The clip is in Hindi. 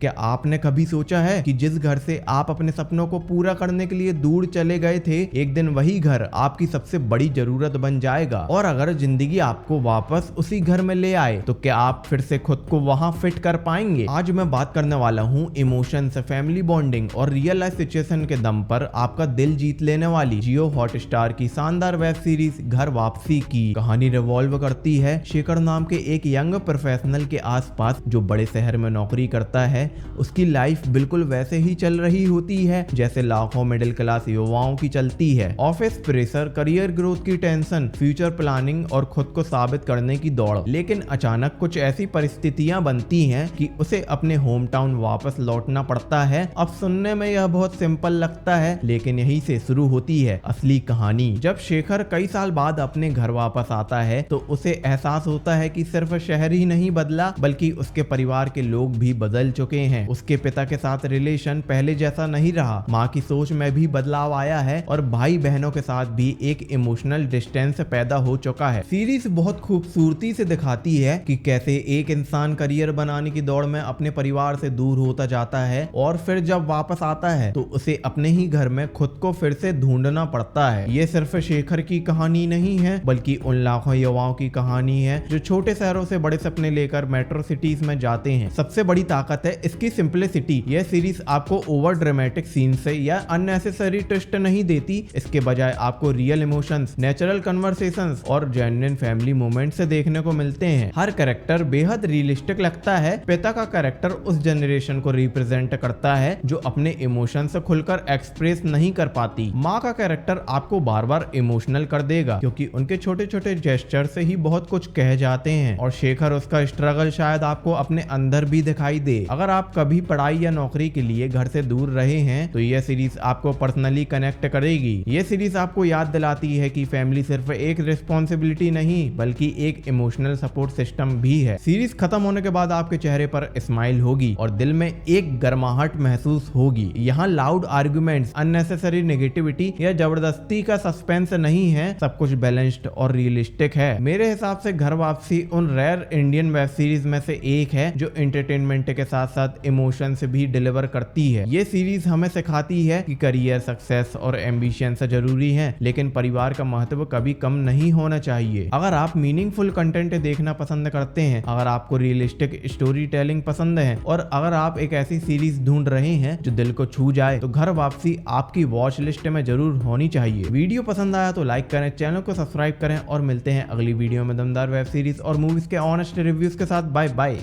क्या आपने कभी सोचा है कि जिस घर से आप अपने सपनों को पूरा करने के लिए दूर चले गए थे, एक दिन वही घर आपकी सबसे बड़ी जरूरत बन जाएगा। और अगर जिंदगी आपको वापस उसी घर में ले आए तो क्या आप फिर से खुद को वहां फिट कर पाएंगे? आज मैं बात करने वाला हूं इमोशंस, फैमिली बॉन्डिंग और रियल लाइफ सिचुएशन के दम पर आपका दिल जीत लेने वाली जियो हॉटस्टार की शानदार वेब सीरीज घर वापसी की कहानी रिवॉल्व करती है शेखर नाम के एक यंग प्रोफेशनल के आसपास जो बड़े शहर में नौकरी करता है। उसकी लाइफ बिल्कुल वैसे ही चल रही होती है जैसे लाखों मिडिल क्लास युवाओं की चलती है। ऑफिस प्रेशर, करियर ग्रोथ की टेंशन, फ्यूचर प्लानिंग और खुद को साबित करने की दौड़। लेकिन अचानक कुछ ऐसी परिस्थितियां बनती हैं कि उसे अपने होम टाउन वापस लौटना पड़ता है। अब सुनने में यह बहुत सिंपल लगता है, लेकिन यहीं से शुरू होती है असली कहानी। जब शेखर कई साल बाद अपने घर वापस आता है तो उसे एहसास होता है कि सिर्फ शहर ही नहीं बदला बल्कि उसके परिवार के लोग भी बदल चुके हैं। उसके पिता के साथ रिलेशन पहले जैसा नहीं रहा, माँ की सोच में भी बदलाव आया है और भाई बहनों के साथ भी एक इमोशनल डिस्टेंस पैदा हो चुका है। सीरीज बहुत खूबसूरती से दिखाती है कि कैसे एक इंसान करियर बनाने की दौड़ में अपने परिवार से दूर होता जाता है और फिर जब वापस आता है तो उसे अपने ही घर में खुद को फिर से ढूंढना पड़ता है। ये सिर्फ शेखर की कहानी नहीं है बल्कि उन लाखों युवाओं की कहानी है जो छोटे शहरों से बड़े सपने लेकर मेट्रो सिटीज में जाते हैं। सबसे बड़ी ताकत है इसकी सिंपलिसिटी। यह सीरीज आपको ओवर ड्रामेटिक सीन से या अननेसेसरी ट्विस्ट नहीं देती, इसके बजाय आपको रियल इमोशंस, नेचुरल कन्वर्सेशंस और जेन्युइन फैमिली मोमेंट से देखने को मिलते हैं। हर कैरेक्टर बेहद रियलिस्टिक लगता है। पिता का कैरेक्टर उस जनरेशन को रिप्रेजेंट करता है जो अपने इमोशंस खुलकर एक्सप्रेस नहीं कर पाती। माँ का कैरेक्टर आपको बार बार इमोशनल कर देगा क्योंकि उनके छोटे छोटे जेस्चर से ही बहुत कुछ कह जाते हैं। और शेखर, उसका स्ट्रगल शायद आपको अपने अंदर भी दिखाई दे। अगर आप कभी पढ़ाई या नौकरी के लिए घर से दूर रहे हैं तो यह सीरीज आपको पर्सनली कनेक्ट करेगी। यह सीरीज आपको याद दिलाती है कि फैमिली सिर्फ एक रिस्पॉन्सिबिलिटी नहीं बल्कि एक इमोशनल सपोर्ट सिस्टम भी है। सीरीज खत्म होने के बाद आपके चेहरे पर स्माइल होगी और दिल में एक गर्माहट महसूस होगी। यहाँ लाउड आर्गुमेंट्स, अननेसेसरी नेगेटिविटी या जबरदस्ती का सस्पेंस नहीं है, सब कुछ बैलेंस्ड और रियलिस्टिक है। मेरे हिसाब से घर वापसी उन रेयर इंडियन वेब सीरीज में से एक है जो एंटरटेनमेंट के साथ साथ इमोशन से भी डिलीवर करती है। ये सीरीज हमें सिखाती है कि करियर, सक्सेस और एम्बिशन से जरूरी है लेकिन परिवार का महत्व कभी कम नहीं होना चाहिए। अगर आप मीनिंगफुल कंटेंट देखना पसंद करते हैं, अगर आपको रियलिस्टिक स्टोरी टेलिंग पसंद है और अगर आप एक ऐसी सीरीज ढूंढ रहे हैं जो दिल को छू जाए तो घर वापसी आपकी वॉच लिस्ट में जरूर होनी चाहिए। वीडियो पसंद आया तो लाइक करें, चैनल को सब्सक्राइब करें और मिलते हैं अगली वीडियो में दमदार वेब सीरीज और मूवीज के ऑनेस्ट रिव्यूज के साथ। Bye bye.